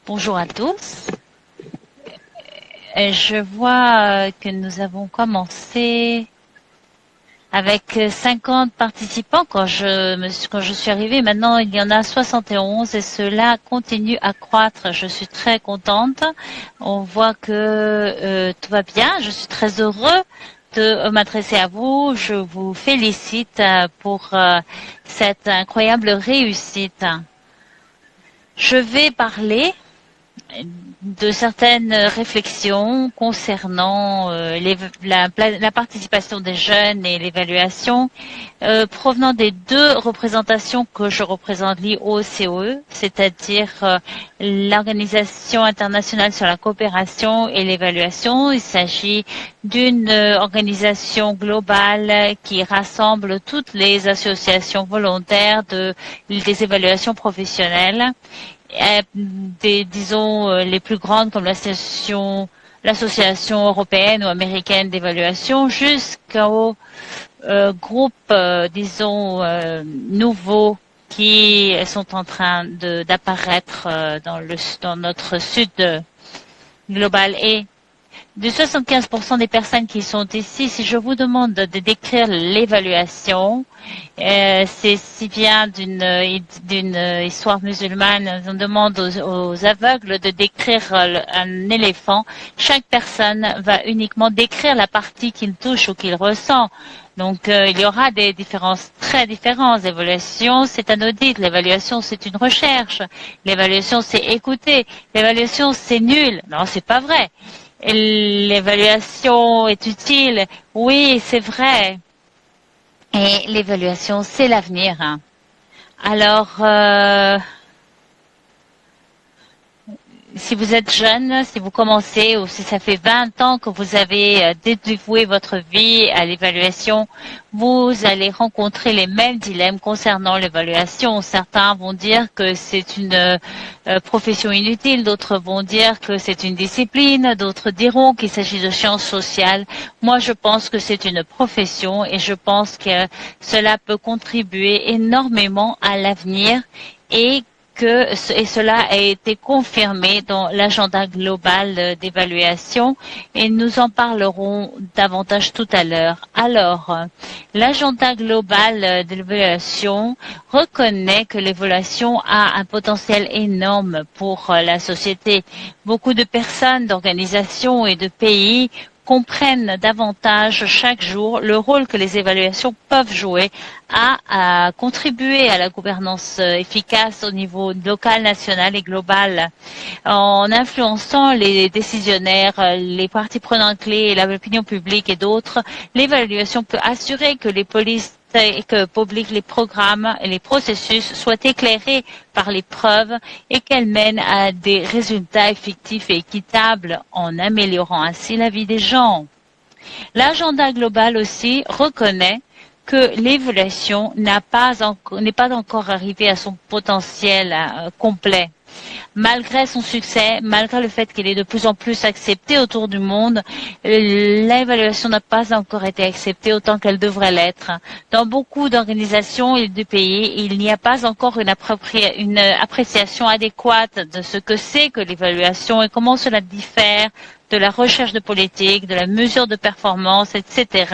Bonjour à tous. Je vois que nous avons commencé avec 50 participants quand je suis arrivée. Maintenant, il y en a 71 et cela continue à croître. Je suis très contente. On voit que tout va bien. Je suis très heureux de m'adresser à vous. Je vous félicite pour cette incroyable réussite. Je vais parler de certaines réflexions concernant la participation des jeunes et l'évaluation provenant des deux représentations que je représente, l'IOCOE, c'est-à-dire l'Organisation internationale sur la coopération et l'évaluation. Il s'agit d'une organisation globale qui rassemble toutes les associations volontaires des évaluations professionnelles, disons les plus grandes comme l'association européenne ou américaine d'évaluation jusqu'aux groupes, disons, nouveaux qui sont en train d'apparaître dans notre sud global. Et de 75% des personnes qui sont ici, si je vous demande de décrire l'évaluation, c'est si bien d'une histoire musulmane, on demande aux aveugles de décrire un éléphant. Chaque personne va uniquement décrire la partie qu'il touche ou qu'il ressent. Donc, il y aura des différences très différentes. L'évaluation, c'est un audit. L'évaluation, c'est une recherche. L'évaluation, c'est écouter. L'évaluation, c'est nul. Non, c'est pas vrai. L'évaluation est utile. Oui, c'est vrai. Et l'évaluation, c'est l'avenir. Alors, si vous êtes jeune, si vous commencez ou si ça fait 20 ans que vous avez dévoué votre vie à l'évaluation, vous allez rencontrer les mêmes dilemmes concernant l'évaluation. Certains vont dire que c'est une profession inutile, d'autres vont dire que c'est une discipline, d'autres diront qu'il s'agit de sciences sociales. Moi, je pense que c'est une profession et je pense que cela peut contribuer énormément à l'avenir et cela a été confirmé dans l'agenda global d'évaluation et nous en parlerons davantage tout à l'heure. Alors, l'agenda global d'évaluation reconnaît que l'évaluation a un potentiel énorme pour la société. Beaucoup de personnes, d'organisations et de pays comprennent davantage chaque jour le rôle que les évaluations peuvent jouer à contribuer à la gouvernance efficace au niveau local, national et global. En influençant les décisionnaires, les parties prenantes clés, l'opinion publique et d'autres, l'évaluation peut assurer que les polices et que les programmes et les processus soient éclairés par les preuves et qu'elles mènent à des résultats effectifs et équitables en améliorant ainsi la vie des gens. L'agenda global aussi reconnaît que l'évaluation n'est pas encore arrivée à son potentiel complet. Malgré son succès, malgré le fait qu'elle est de plus en plus acceptée autour du monde, l'évaluation n'a pas encore été acceptée autant qu'elle devrait l'être. Dans beaucoup d'organisations et de pays, il n'y a pas encore une appréciation adéquate de ce que c'est que l'évaluation et comment cela diffère de la recherche de politique, de la mesure de performance, etc.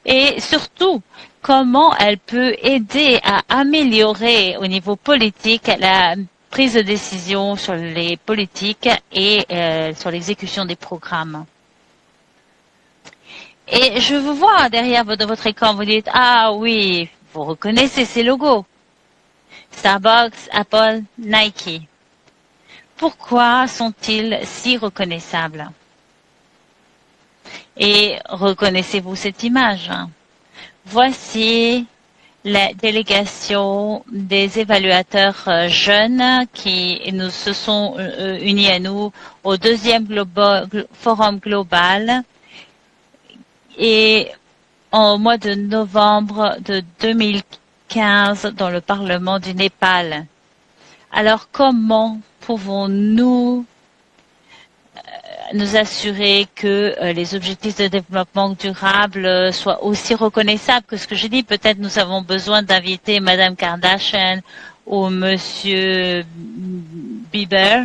Et surtout, comment elle peut aider à améliorer au niveau politique la prise de décision sur les politiques et sur l'exécution des programmes. Et je vous vois derrière votre écran, vous dites, ah oui, vous reconnaissez ces logos. Starbucks, Apple, Nike. Pourquoi sont-ils si reconnaissables? Et reconnaissez-vous cette image? Voici la délégation des évaluateurs jeunes qui se sont unis à nous au deuxième forum global et au mois de novembre de 2015 dans le Parlement du Népal. Alors comment pouvons-nous nous assurer que les objectifs de développement durable soient aussi reconnaissables que ce que j'ai dit? Peut-être nous avons besoin d'inviter Madame Kardashian ou Monsieur Bieber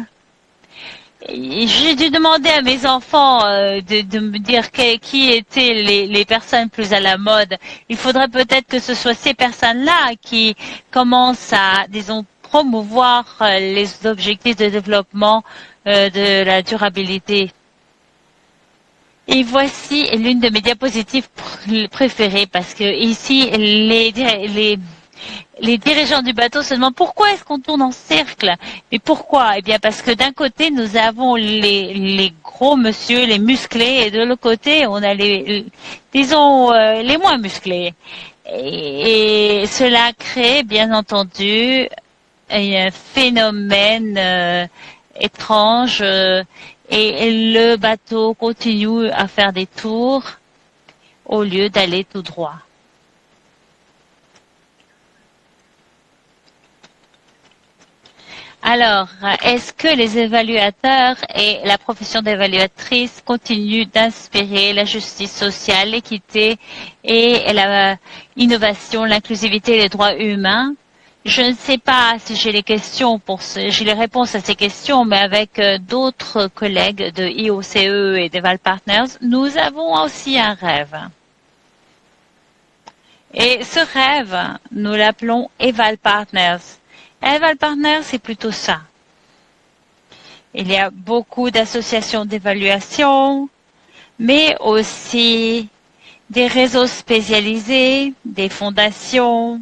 J'ai dû demander à mes enfants de me dire qui étaient les personnes plus à la mode. Il faudrait peut-être que ce soit ces personnes-là qui commencent à, disons, promouvoir les objectifs de développement de la durabilité. Et voici l'une de mes diapositives préférées parce que ici, les dirigeants du bateau se demandent pourquoi est-ce qu'on tourne en cercle. Mais pourquoi? Eh bien, parce que d'un côté, nous avons les gros monsieur, les musclés, et de l'autre côté, on a disons, les moins musclés. Et cela crée, bien entendu, un phénomène étrange et le bateau continue à faire des tours au lieu d'aller tout droit. Alors, est-ce que les évaluateurs et la profession d'évaluatrice continuent d'inspirer la justice sociale, l'équité et l'innovation, l'inclusivité et les droits humains? Je ne sais pas si j'ai j'ai les réponses à ces questions, mais avec d'autres collègues de IOCE et d'Eval Partners, nous avons aussi un rêve. Et ce rêve, nous l'appelons Eval Partners. Eval Partners, c'est plutôt ça. Il y a beaucoup d'associations d'évaluation, mais aussi des réseaux spécialisés, des fondations,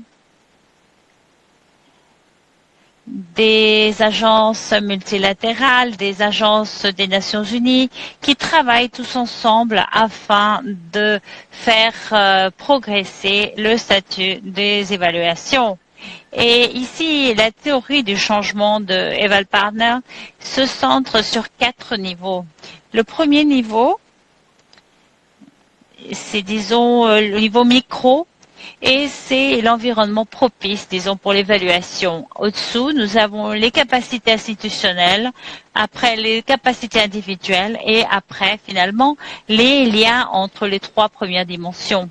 des agences multilatérales, des agences des Nations Unies qui travaillent tous ensemble afin de faire progresser le statut des évaluations. Et ici, la théorie du changement de Eval Partner se centre sur 4 niveaux. Le premier niveau, c'est disons le niveau micro, et c'est l'environnement propice, disons, pour l'évaluation. Au-dessous, nous avons les capacités institutionnelles, après les capacités individuelles et après, finalement, les liens entre les 3 premières dimensions.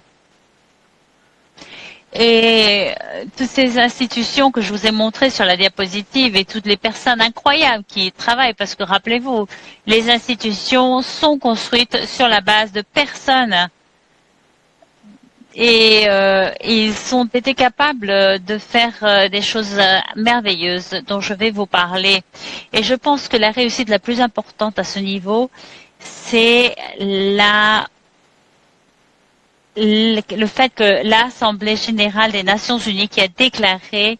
Et toutes ces institutions que je vous ai montrées sur la diapositive et toutes les personnes incroyables qui y travaillent, parce que rappelez-vous, les institutions sont construites sur la base de personnes. Et ils ont été capables de faire des choses merveilleuses dont je vais vous parler. Et je pense que la réussite la plus importante à ce niveau, c'est le fait que l'Assemblée générale des Nations unies qui a déclaré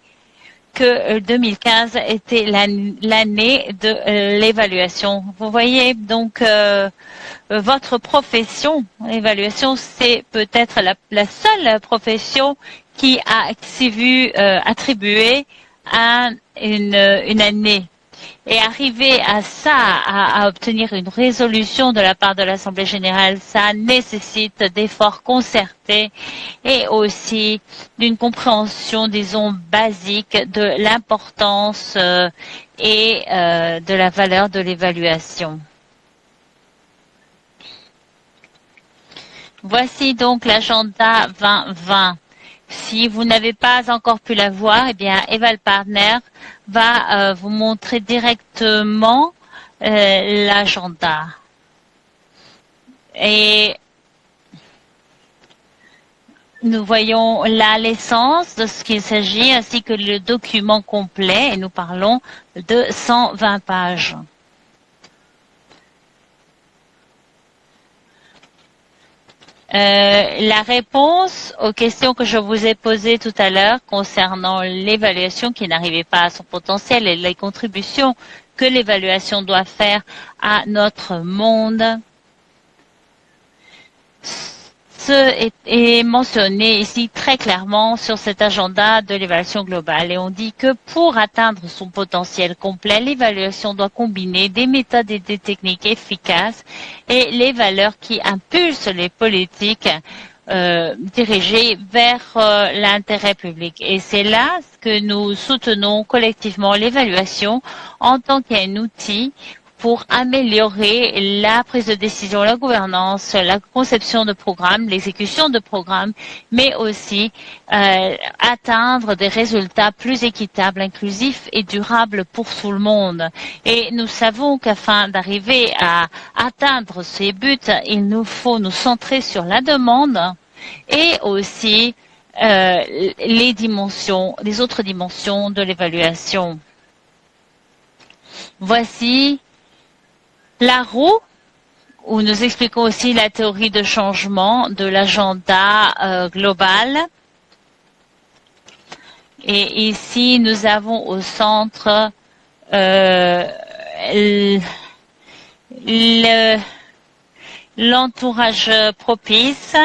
que 2015 était l'année de l'évaluation. Vous voyez, donc, votre profession, l'évaluation, c'est peut-être la seule profession qui s'est vue attribuer à une année. Et arriver à ça, à obtenir une résolution de la part de l'Assemblée générale, ça nécessite d'efforts concertés et aussi d'une compréhension, disons, basique de l'importance et de la valeur de l'évaluation. Voici donc l'agenda 2020. Si vous n'avez pas encore pu la voir, eh bien, Eval Partner va vous montrer directement l'agenda. Et nous voyons là l'essence de ce qu'il s'agit, ainsi que le document complet, et nous parlons de 120 pages. La réponse aux questions que je vous ai posées tout à l'heure concernant l'évaluation qui n'arrivait pas à son potentiel et les contributions que l'évaluation doit faire à notre monde, est mentionné ici très clairement sur cet agenda de l'évaluation globale. Et on dit que pour atteindre son potentiel complet, l'évaluation doit combiner des méthodes et des techniques efficaces et les valeurs qui impulsent les politiques dirigées vers l'intérêt public. Et c'est là que nous soutenons collectivement l'évaluation en tant qu'un outil pour améliorer la prise de décision, la gouvernance, la conception de programmes, l'exécution de programmes, mais aussi atteindre des résultats plus équitables, inclusifs et durables pour tout le monde. Et nous savons qu'afin d'arriver à atteindre ces buts, il nous faut nous centrer sur la demande et aussi les autres dimensions de l'évaluation. Voici la roue où nous expliquons aussi la théorie de changement de l'agenda global. Et ici, nous avons au centre l'entourage propice.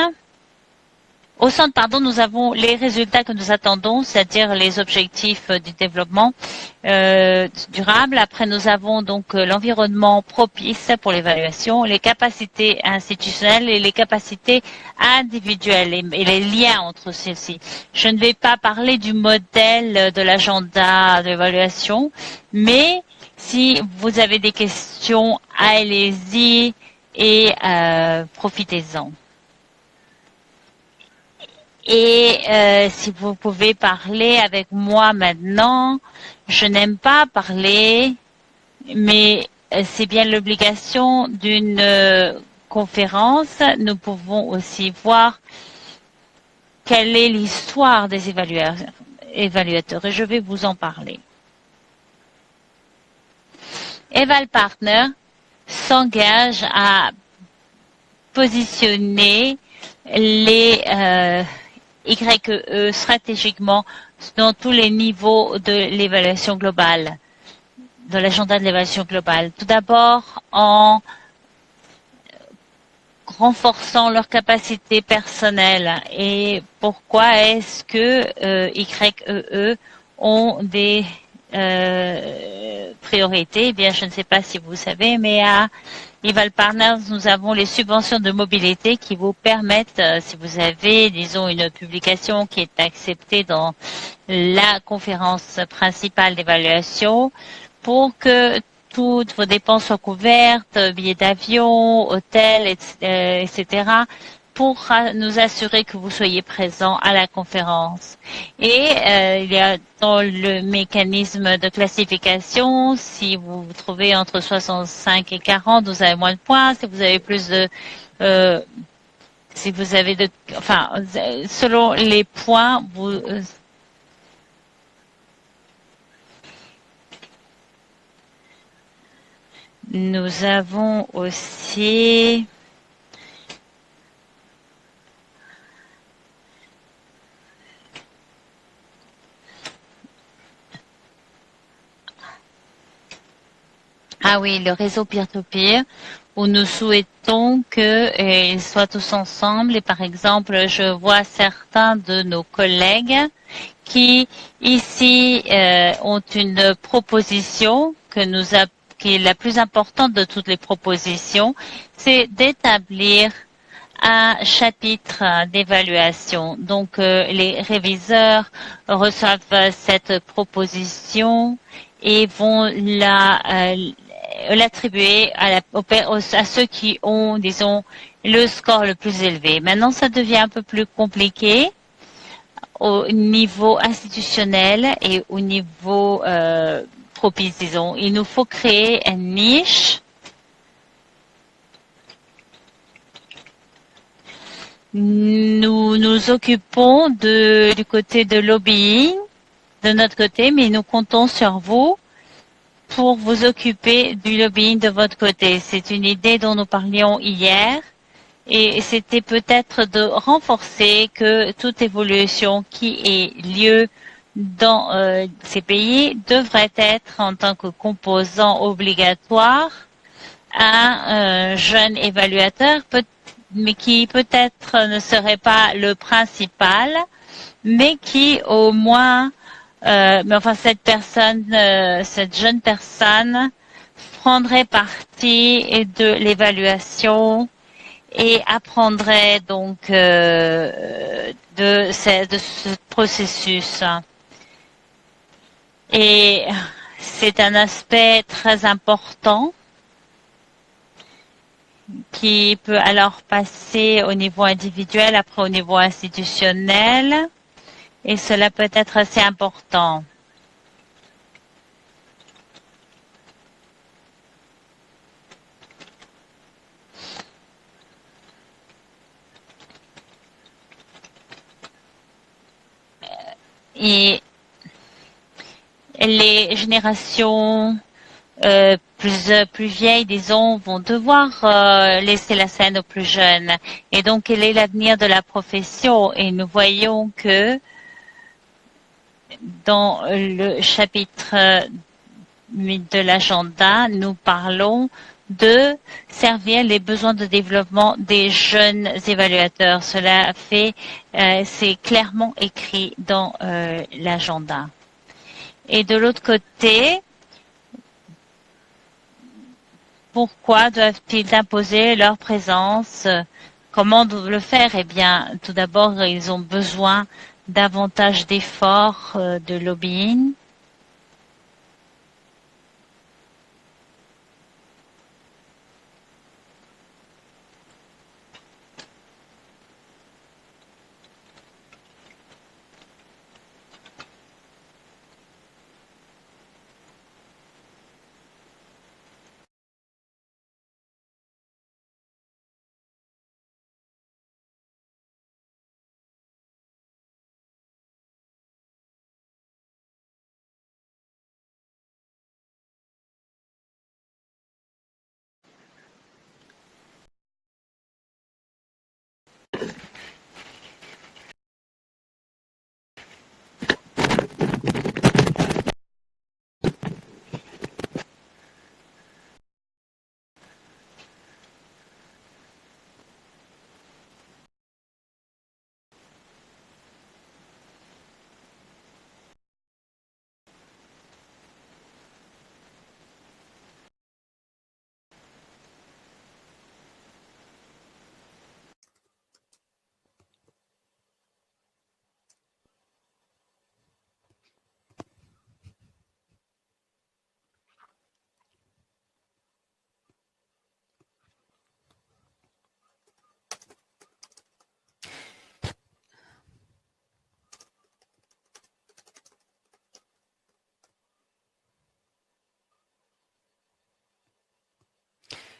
Au centre, nous avons les résultats que nous attendons, c'est-à-dire les objectifs du développement durable. Après, nous avons donc l'environnement propice pour l'évaluation, les capacités institutionnelles et les capacités individuelles et les liens entre celles-ci. Je ne vais pas parler du modèle de l'agenda d'évaluation, mais si vous avez des questions, allez-y et profitez-en. Et si vous pouvez parler avec moi maintenant, je n'aime pas parler, mais c'est bien l'obligation d'une conférence. Nous pouvons aussi voir quelle est l'histoire des évaluateurs et je vais vous en parler. Eval Partner s'engage à positionner les YEE stratégiquement dans tous les niveaux de l'évaluation globale, de l'agenda de l'évaluation globale. Tout d'abord, en renforçant leurs capacités personnelles. Et pourquoi est-ce que YEE ont des priorités? Eh bien, je ne sais pas si vous savez, mais à Eval Partners, nous avons les subventions de mobilité qui vous permettent, si vous avez, disons, une publication qui est acceptée dans la conférence principale d'évaluation, pour que toutes vos dépenses soient couvertes, billets d'avion, hôtels, etc., pour nous assurer que vous soyez présents à la conférence. Et il y a dans le mécanisme de classification, si vous vous trouvez entre 65 et 40, vous avez moins de points. Si vous avez plus de... si vous avez de... Enfin, selon les points, vous... nous avons aussi... Ah oui, le réseau peer-to-peer, où nous souhaitons qu'ils soient tous ensemble. Et par exemple, je vois certains de nos collègues qui, ici, ont une proposition qui est la plus importante de toutes les propositions, c'est d'établir un chapitre d'évaluation. Donc, les réviseurs reçoivent cette proposition et vont l'attribuer à ceux qui ont, disons, le score le plus élevé. Maintenant, ça devient un peu plus compliqué au niveau institutionnel et au niveau propice, disons. Il nous faut créer une niche. Nous nous occupons du côté de lobbying, de notre côté, mais nous comptons sur vous pour vous occuper du lobbying de votre côté. C'est une idée dont nous parlions hier et c'était peut-être de renforcer que toute évolution qui ait lieu dans ces pays devrait être en tant que composant obligatoire un jeune évaluateur, mais qui peut-être ne serait pas le principal, mais qui au moins mais enfin, cette jeune personne prendrait partie de l'évaluation et apprendrait donc de ce processus. Et c'est un aspect très important qui peut alors passer au niveau individuel, après au niveau institutionnel, et cela peut être assez important. Et les générations plus vieilles, disons, vont devoir laisser la scène aux plus jeunes. Et donc, quel est l'avenir de la profession? Et nous voyons que dans le chapitre de l'agenda, nous parlons de servir les besoins de développement des jeunes évaluateurs. Cela fait, c'est clairement écrit dans l'agenda. Et de l'autre côté, pourquoi doivent-ils imposer leur présence? Comment le faire? Eh bien, tout d'abord, ils ont besoin davantage d'efforts de lobbying.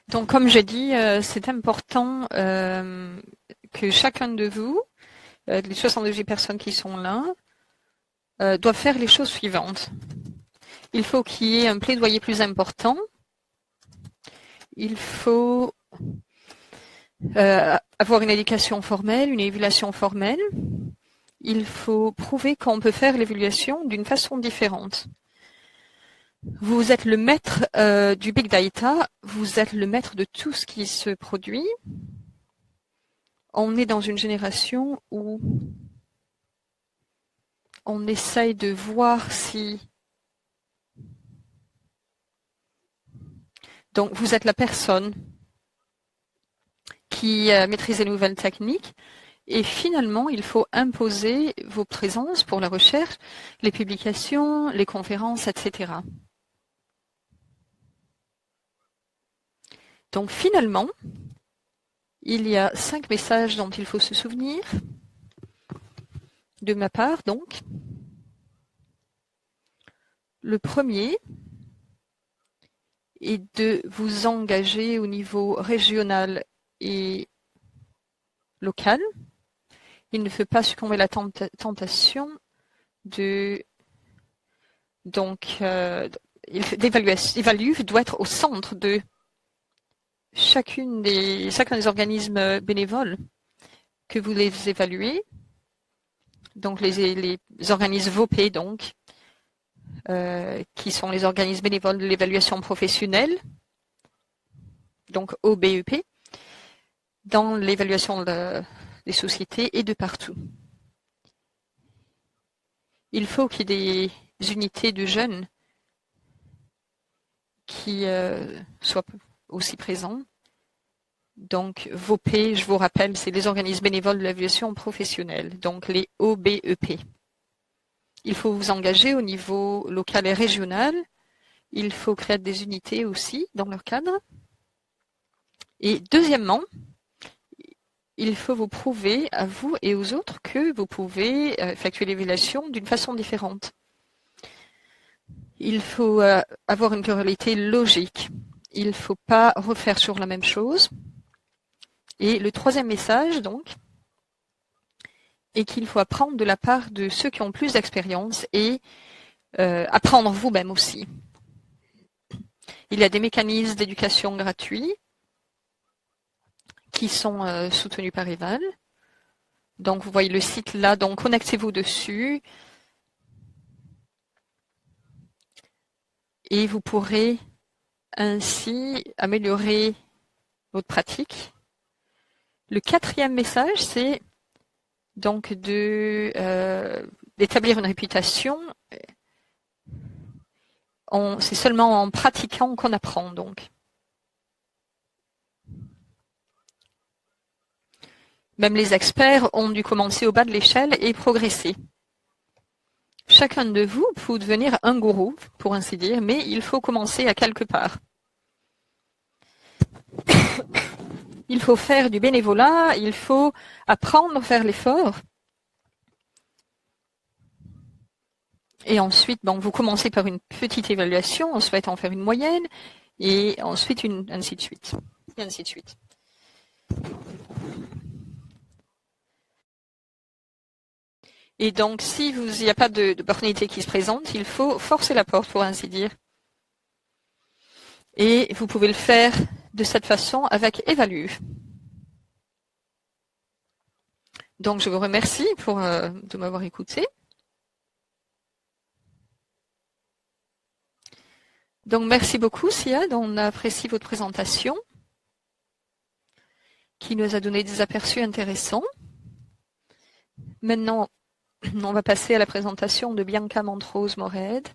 Donc, comme je dis, c'est important que chacun de vous, les 78 personnes qui sont là, doivent faire les choses suivantes. Il faut qu'il y ait un plaidoyer plus important. Il faut avoir une éducation formelle, une évaluation formelle. Il faut prouver qu'on peut faire l'évaluation d'une façon différente. Vous êtes le maître du big data, vous êtes le maître de tout ce qui se produit. On est dans une génération où on essaye de voir si... Donc, vous êtes la personne qui maîtrise les nouvelles techniques et finalement, il faut imposer vos présences pour la recherche, les publications, les conférences, etc. Donc, finalement, il y a 5 messages dont il faut se souvenir, de ma part donc. Le premier est de vous engager au niveau régional et local. Il ne faut pas succomber à la tentation de l'évaluation doit être au centre de chacun des organismes bénévoles que vous les évaluez. Donc les organismes VOP, donc, qui sont les organismes bénévoles de l'évaluation professionnelle, donc OBEP, dans l'évaluation des sociétés et de partout. Il faut qu'il y ait des unités de jeunes qui soient aussi présents. Donc, VOP, je vous rappelle, c'est les organismes bénévoles de l'évaluation professionnelle, donc les OBEP. Il faut vous engager au niveau local et régional. Il faut créer des unités aussi dans leur cadre. Et deuxièmement, il faut vous prouver à vous et aux autres que vous pouvez effectuer l'évaluation d'une façon différente. Il faut avoir une pluralité logique. Il ne faut pas refaire sur la même chose. Et le troisième message, donc, est qu'il faut apprendre de la part de ceux qui ont plus d'expérience et apprendre vous-même aussi. Il y a des mécanismes d'éducation gratuits qui sont soutenus par Eval. Donc, vous voyez le site là, donc connectez-vous dessus et vous pourrez ainsi améliorer votre pratique. Le quatrième message, c'est donc d'établir une réputation. C'est seulement en pratiquant qu'on apprend, donc. Même les experts ont dû commencer au bas de l'échelle et progresser. Chacun de vous peut devenir un gourou, pour ainsi dire, mais il faut commencer à quelque part. Il faut faire du bénévolat, il faut apprendre à faire l'effort. Et ensuite, vous commencez par une petite évaluation, on souhaite en faire une moyenne, et ensuite ainsi de suite. Et ainsi de suite. Et donc, si il n'y a pas d'opportunité qui se présente, il faut forcer la porte, pour ainsi dire. Et vous pouvez le faire de cette façon avec Evalue. Donc, je vous remercie de m'avoir écouté. Donc, merci beaucoup, Siad. On apprécie votre présentation qui nous a donné des aperçus intéressants. Maintenant, on va passer à la présentation de Bianca Montrose-Morehead.